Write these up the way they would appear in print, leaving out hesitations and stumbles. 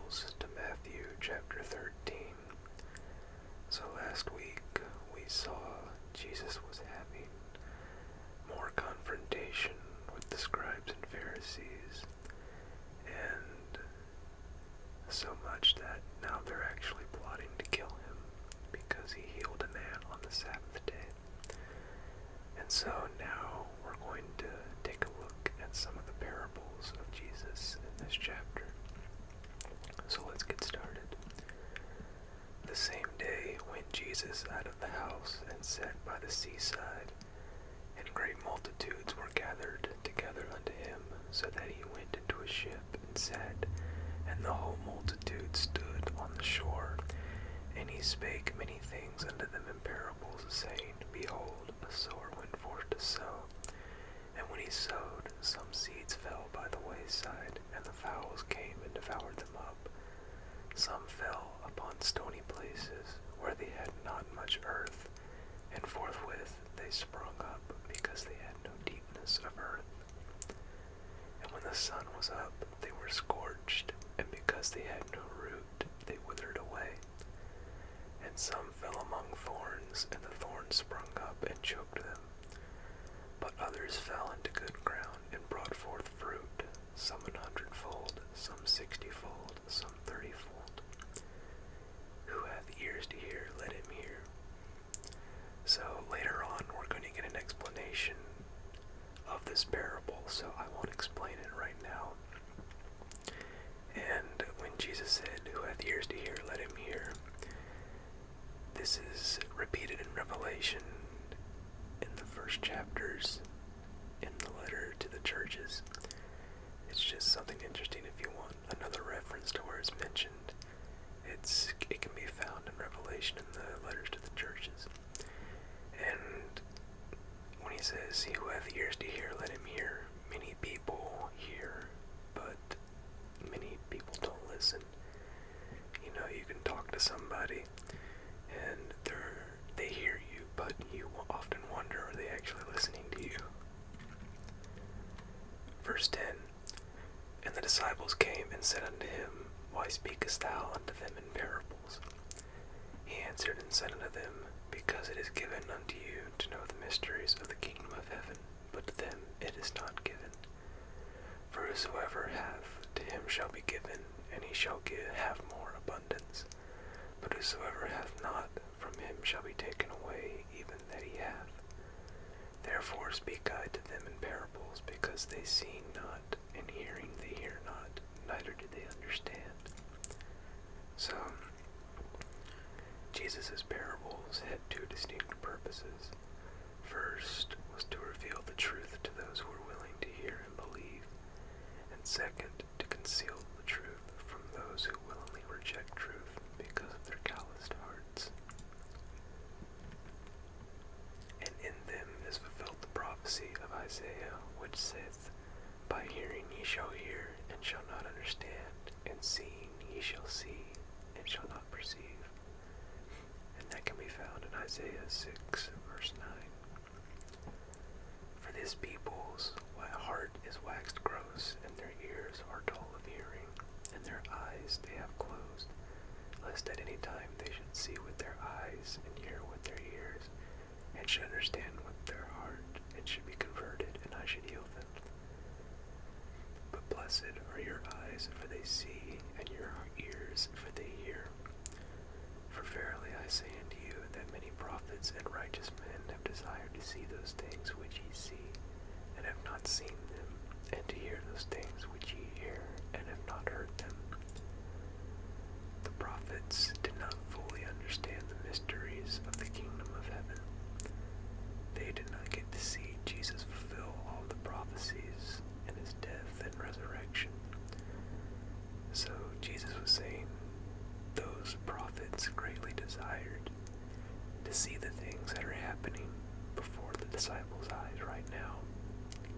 Gospels to Matthew chapter 13. So last week we saw Jesus was having more confrontation with the scribes and Pharisees, and so much that now they're actually plotting to kill him because he healed a man on the Sabbath day. And so now we're going to take a look at some of the parables of Jesus in this chapter. So let's get started. The same day went Jesus out of the house and sat by the seaside, and great multitudes were gathered together unto him, so that he went into a ship and sat, and the whole multitude stood on the shore. And he spake many things unto them in parables, saying, Behold, a sower went forth to sow. And when he sowed, some seeds fell by the wayside, and the fowls came and devoured them up. Some fell upon stony places, where they had not much earth, and forthwith they sprung up, because they had no deepness of earth. And when the sun was up, they were scorched, and because they had no root, they withered away. And some fell among thorns, and the thorns sprung up and choked them. But others fell into good ground, and brought forth fruit, some 100-fold, some 60-fold, some 30-fold. Who hath ears to hear, let him hear. So later on, we're going to get an explanation of this parable, so I won't explain it right now. And when Jesus said, Who hath ears to hear, let him hear, this is repeated in Revelation in the first chapters in the letter to the churches. It's just something interesting if you want another reference to where it's mentioned. It can be found in Revelation in the letters to the churches. And when he says, He who hath ears to hear, let him hear, many people hear, but many people don't listen. You know, you can talk to somebody and they hear you, but you often wonder, are they actually listening to you? Verse 10, And the disciples came and said unto him, Why speakest thou unto them in parables? He answered and said unto them, Because it is given unto you to know the mysteries of the kingdom of heaven, but to them it is not given. For whosoever hath, to him shall be given, and he shall have more abundance. But whosoever hath not, from him shall be taken away even that he hath. Therefore speak I to them in parables, because they see not, and hearing they hear not, neither do they understand. So, Jesus' parables had two distinct purposes. First was to reveal the truth to those who were willing to hear and believe, and second, to conceal the truth from those who willingly reject truth because of their calloused hearts. And in them is fulfilled the prophecy of Isaiah, which saith, By hearing ye shall hear, and shall not understand, and seeing ye shall see, and shall not perceive. And that can be found in Isaiah 6, verse 9. For this people's heart is waxed gross, and their ears are dull of hearing, and their eyes they have closed, lest at any time they should see with their eyes, and hear with their ears, and should understand with their heart, and should be converted, and I should heal them. But blessed are your eyes, for they see, and your ears, for they hear. For verily I say unto you, that many prophets and righteous men have desired to see those things which ye see, and have not seen them, and to hear those things which ye hear, and have not heard them. The prophets did not fully understand the mysteries of the kingdom of heaven. They did not get to see Jesus fulfill all the prophecies in his death and resurrection. So Jesus was saying those prophets greatly desired to see the things that are happening before the disciples' eyes right now.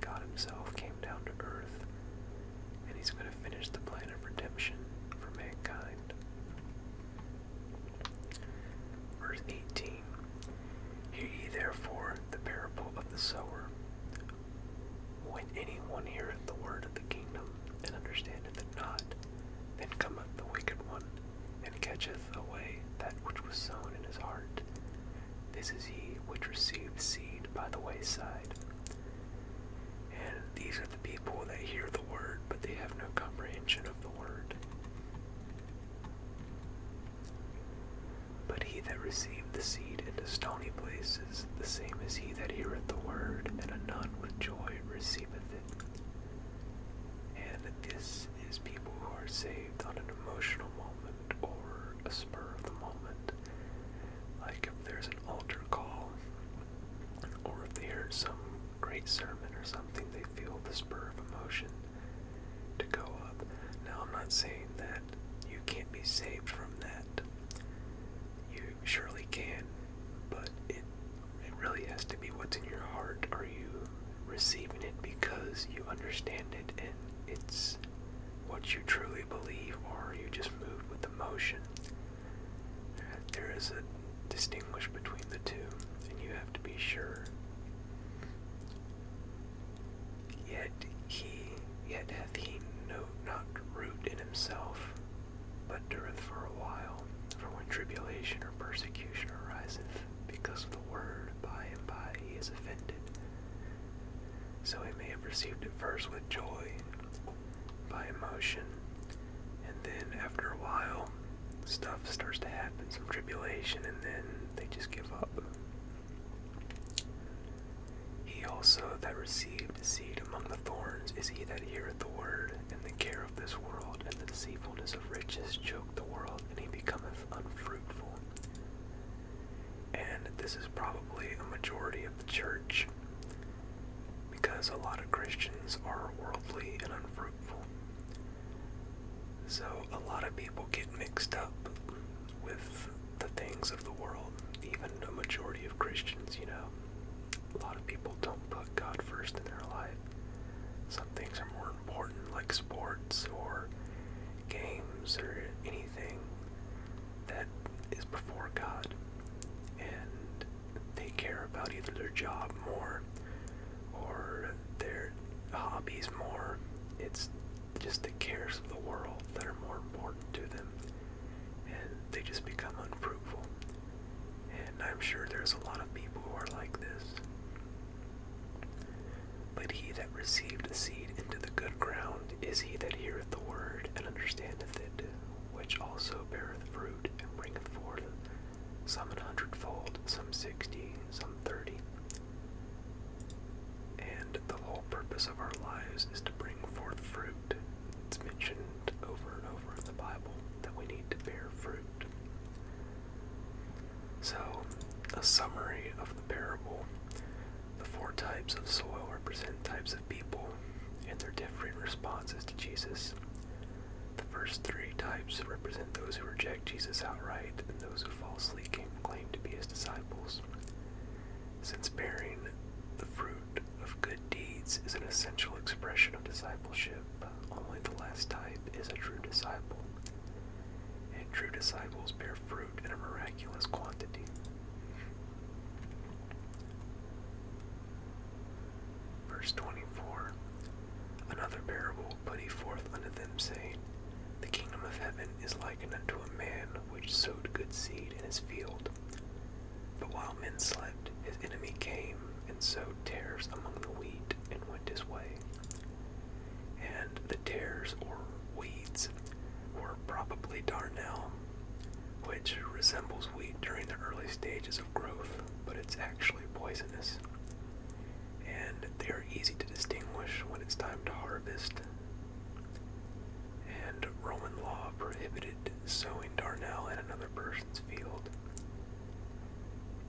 God himself came down to earth, and he's going to finish the plan of redemption for mankind. Verse 18, Hear ye therefore the parable of the sower. When any saved on an emotional moment or a spur of the moment. Like if there's an altar call, or if they heard some great sermon or something, they feel the spur of emotion to go up. Now, I'm not saying that you can't be saved from that. You surely can, but it really has to be what's in your heart. Are you receiving it because you understand it and it's what you truly believe, or are you just moved with emotion? There is a distinguish between the two, and you have to be sure. Yet hath he not root in himself, but dureth for a while. For when tribulation or persecution ariseth because of the word, by and by he is offended. So he may have received it first with joy, by emotion, and then after a while, stuff starts to happen, some tribulation, and then they just give up. He also that received seed among the thorns is he that heareth the word, and the care of this world and the deceitfulness of riches choke the world, and he becometh unfruitful. And this is probably a majority of the church, because a lot of Christians are worldly and unfruitful. So a lot of people get mixed up with the things of the world, even a majority of Christians, A lot of people don't put God first in their life. Some things are more important, like sports or games or anything that is before God. And they care about either their job more or their hobbies more. It's just the cares of the world that are more important to them. And they just become unfruitful. And I'm sure there's a lot of people who are like this. But he that received the seed into the good ground is he that heareth the word and understandeth it, which also beareth fruit and bringeth forth some 100-fold, some 60, some 30. And the whole purpose of our lives is to bring forth fruit. It's mentioned over and over in the Bible that we need to bear fruit. So, a summary of the parable. The 4 types of soil represent types of people and their different responses to Jesus. The first 3 types represent those who reject Jesus outright and those who falsely claim to be his disciples. Since bearing the fruit of good deeds is an essential expression of discipleship, only the last type is a true disciple. And true disciples bear fruit in a miraculous quantity. Verse 24. Another parable put he forth unto them, saying, The kingdom of heaven is likened unto a man which sowed good seed in his field. But while men slept, his enemy came and sowed tares among the wheat, and went his way. And the tares, or weeds, were probably darnel, which resembles wheat during the early stages of growth, but it's actually poisonous. And they are easy to distinguish when it's time to harvest. And Roman law prohibited sowing darnel in another person's field.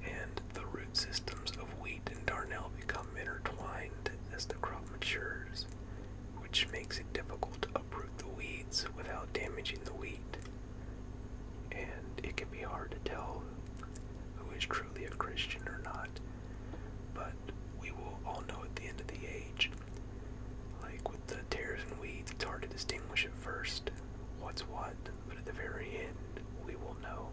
And the root systems of wheat and darnel become intertwined as the crop matures, which makes it difficult to uproot the weeds without damaging the wheat. And it can be hard to tell who is truly a Christian or not, but we will all know at the end of the age. Like with the tares and weeds, it's hard to distinguish at first what's what, but at the very end, we will know.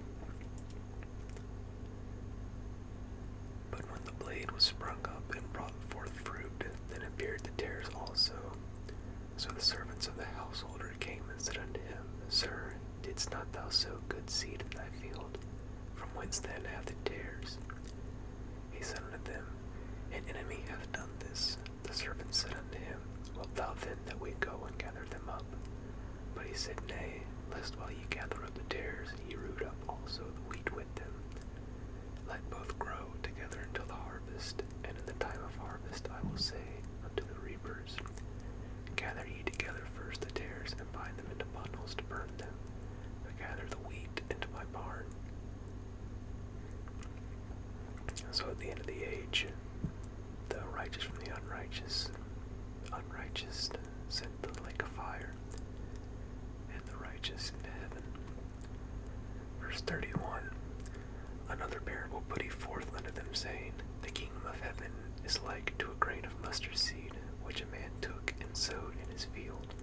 But when the blade was sprung up and brought forth fruit, then appeared the tares also. So the servants of the householder came and said unto him, Sir, didst not thou sow good seed in thy field? From whence then hath it tares? He said unto them, An enemy hath done this. The servant said unto him, Wilt thou then that we go and gather them up? But he said, Nay, lest while ye gather up the tares, ye root up also the wheat with them. Let both grow together until the harvest, and in the time of harvest I will say unto the reapers, Gather ye together first the tares, and bind them into bundles to unrighteous sent to the lake of fire, and the righteous into heaven. Verse 31, another parable put he forth unto them, saying, The kingdom of heaven is like to a grain of mustard seed, which a man took and sowed in his field.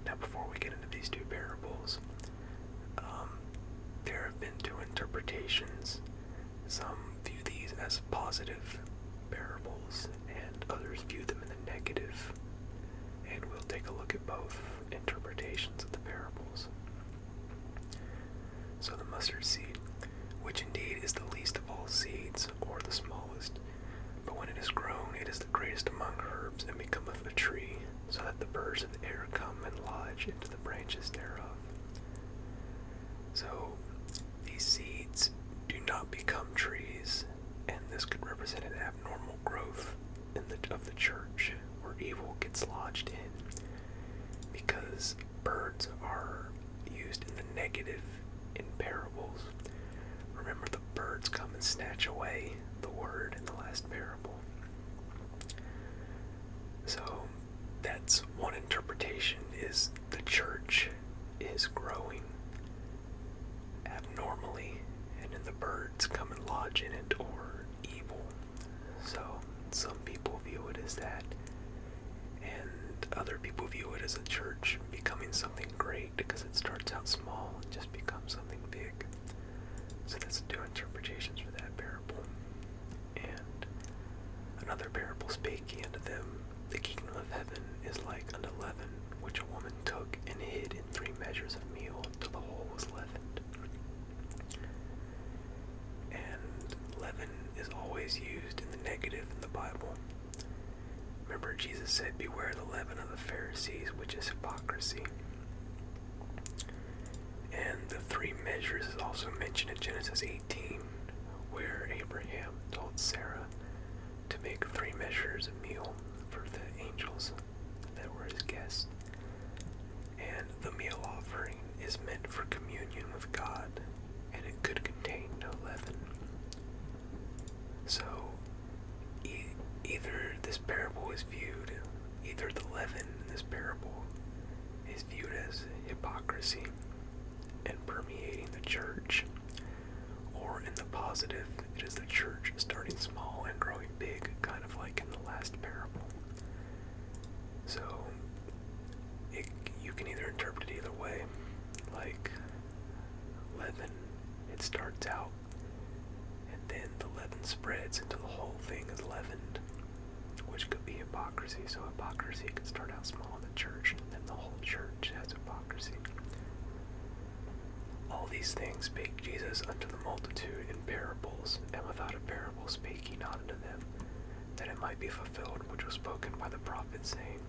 Now before we get into these two parables, there have been two interpretations. Some view these as positive parables, and others view them in the negative. And we'll take a look at both interpretations of the parables. So the mustard seed, which indeed is the least of all seeds, or the smallest, but when it is grown, it is the greatest among herbs, and becometh a tree, so that the birds of the air come and lodge into the branches thereof. So these seeds do not become trees, and this could represent an abnormal growth of the church, where evil gets lodged in, because birds are used in the negative in parables. Remember, the birds come and snatch away the word in the last parable. So that's one interpretation, is the church is growing abnormally, and then the birds come and lodge in it, or evil. So some people view it as that, and other people view it as a church becoming something great because it starts out small and just becomes something big. So that's two interpretations for that parable. And another parable spake he unto them, The kingdom of heaven is like unto leaven, which a woman took and hid in 3 measures of meal till the whole was leavened. And leaven is always used in the negative in the Bible. Remember, Jesus said, Beware the leaven of the Pharisees, which is hypocrisy. And the 3 measures is also mentioned in Genesis 18, where Abraham told Sarah to make 3 measures of meal for the angels that were his guests. And the meal offering is meant for communion with God, and it could contain no leaven. So either this parable is viewed, either the leaven in this parable is viewed as hypocrisy and permeating the church, or in the positive, it is the church starting small and growing big, kind of like in the last parable. So you can either interpret it either way. Like leaven, it starts out, and then the leaven spreads until the whole thing is leavened, which could be hypocrisy. So hypocrisy could start out small in the church, and then the whole church has hypocrisy. All these things spake Jesus unto the multitude in parables, and without a parable spake he not unto them, that it might be fulfilled which was spoken by the prophet, saying,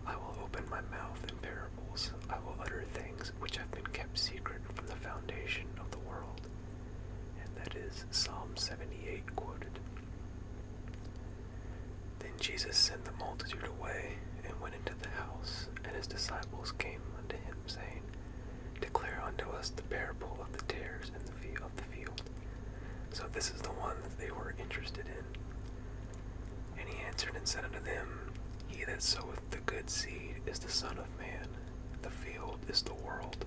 I will open my mouth in parables, I will utter things which have been kept secret from the foundation of the world. And that is Psalm 78 quoted. Then Jesus sent the multitude away, and went into the house, and his disciples came unto him, saying, Declare unto us the parable of the tares in the field. So this is the one that they were interested in. And he answered and said unto them, He that soweth the good seed is the Son of Man. The field is the world.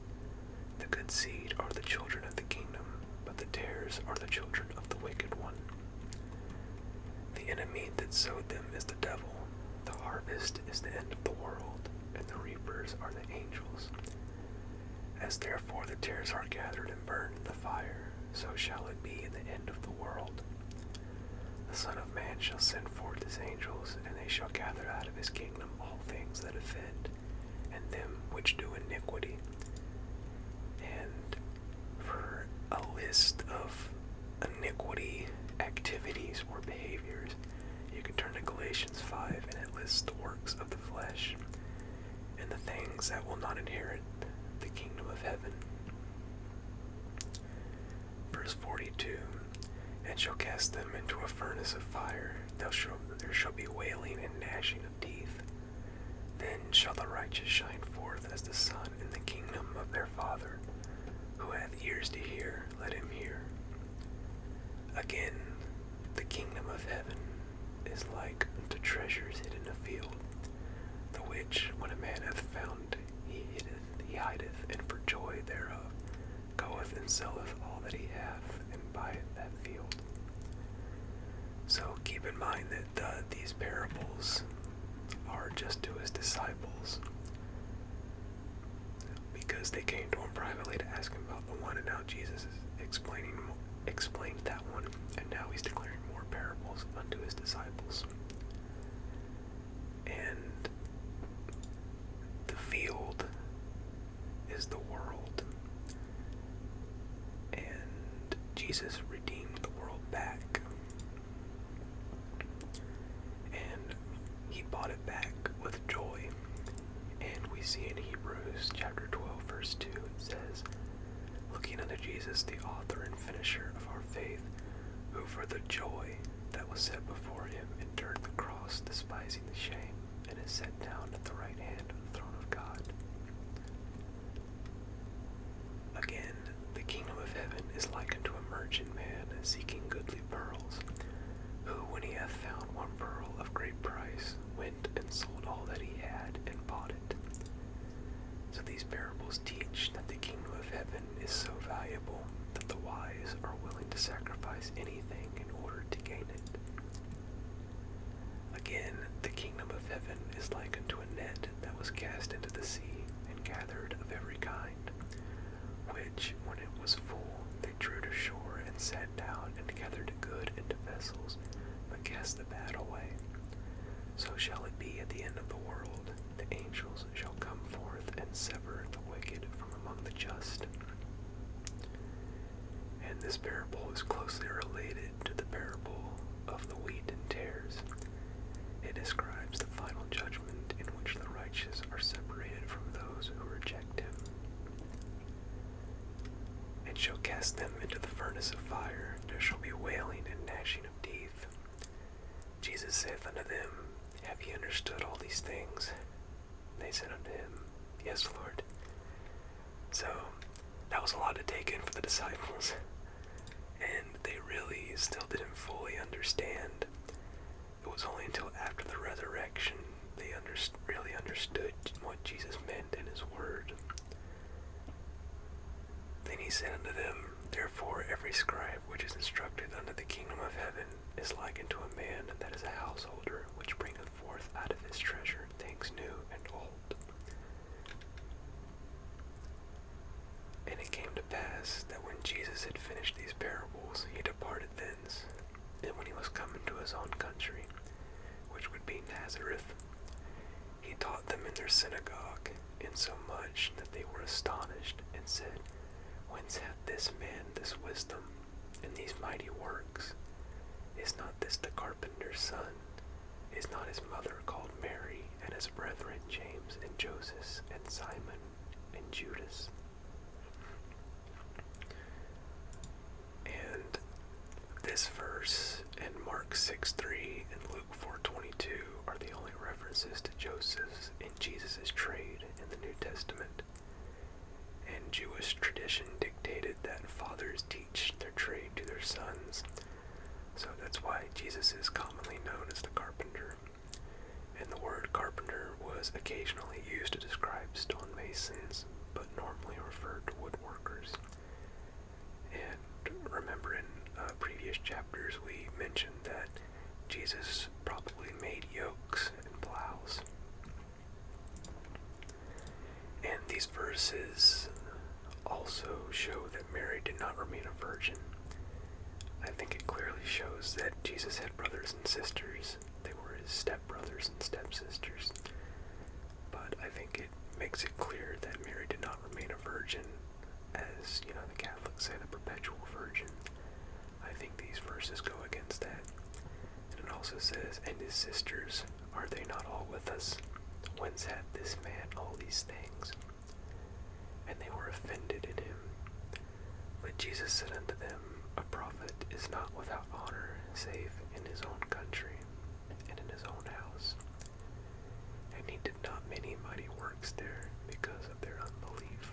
The good seed are the children of the kingdom, but the tares are the children of the wicked one. The enemy that sowed them is the devil. The harvest is the end of the world, and the reapers are the angels. As therefore the tares are gathered and burned in the fire, so shall it be in the end of the world. The Son of Man shall send forth his angels, and they shall gather out of his kingdom all things that offend, and them which do iniquity. And for a list of iniquity activities or behaviors, you can turn to Galatians 5, and it lists the works of the flesh, and the things that will not inherit the kingdom of heaven. Verse 42, And shall cast them into a furnace of fire, there shall be wailing and gnashing of teeth. Then shall the righteous shine forth as the sun in the kingdom of their Father. Who hath ears to hear, let him hear. Again, the kingdom of heaven is like unto treasures hid in a field, the which, when a man hath found, he hideth, and for joy thereof goeth and selleth all that he hath, and buyeth that field. So keep in mind that these parables are just to his disciples, because they came to him privately to ask him about the one, and now Jesus is explained that one, and now he's declaring more parables unto his disciples. And the field is the world, and Jesus redeemed the world back, and he bought it back with joy. And we see in Hebrews chapter 12 verse 2, it says, looking unto Jesus, the author and finisher of our faith, who for the joy that was set before him endured the cross, despising the shame, and is set down at the right hand of the throne of God. Again, the kingdom of heaven is like unto a merchant man seeking goodly pearls, who, when he hath found one pearl of great price, went and sold all that he had and bought it. So these parables teach that the kingdom of heaven is so valuable that the wise are willing to sacrifice anything in order to gain it. Again, the kingdom of heaven is like unto a net that was cast into the sea and gathered of every kind, which, when it was full, they drew to shore and sat down and gathered good into vessels, but cast the bad away. So shall it be at the end of the world. The angels shall come forth and sever the wicked from among the just. And this parable is closely related to the parable of the wheat and tares. It describes the final judgment in which the righteous are separated from those who reject him, and shall cast them into the furnace of fire. There shall be wailing and gnashing of teeth. Jesus saith unto them, Have ye understood all these things? And they said unto him, Yes, Lord. So, that was a lot to take in for the disciples, and they really still didn't fully understand. It was only until after the resurrection they really understood what Jesus meant in his word. Then he said unto them, Therefore every scribe which is instructed unto the kingdom of heaven is like unto a man that is a householder, which bringeth forth out of his treasure things new and old. And it came to pass that when Jesus had finished these parables, he departed thence. And when he was come into his own country, which would be Nazareth, he taught them in their synagogue, insomuch that they were astonished, and said, Whence hath this man this wisdom, and these mighty works? Is not this the carpenter's son? Is not his mother called Mary, and his brethren James, and Joseph, and Simon, and Judas? And this verse and Mark 6:3 and Luke 4:22 are the only references to Joseph in Jesus' trade in the New Testament. And Jewish tradition dictated that fathers teach their trade to their sons. So that's why Jesus is commonly known as the carpenter. And the word carpenter was occasionally used to describe stonemasons, but normally referred to woodworkers. And remember in previous chapters we mentioned that Jesus probably made yokes and plows. And these verses also show that Mary did not remain a virgin. I think it clearly shows that Jesus had brothers and sisters. They were his stepbrothers and stepsisters. But I think it makes it clear that Mary did not remain a virgin, as, the Catholics say, the perpetual virgin. I think these verses go against that. And it also says, And his sisters, are they not all with us? Whence hath this man all these things? And they were offended in him. But Jesus said unto them, A prophet is not without honor, save in his own country, and in his own house. And he did not many mighty works there, because of their unbelief.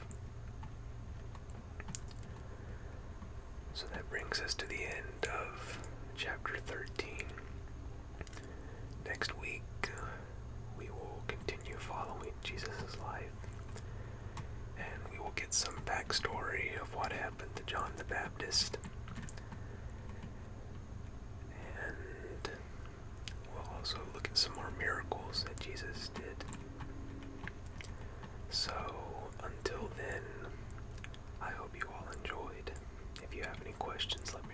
So that brings us to the end of chapter 13. next week, we will continue following Jesus' life, and we will get some backstory of what happened to John the Baptist. And we'll also look at some more miracles that Jesus did. So, until then, I hope you all enjoyed. If you have any questions, let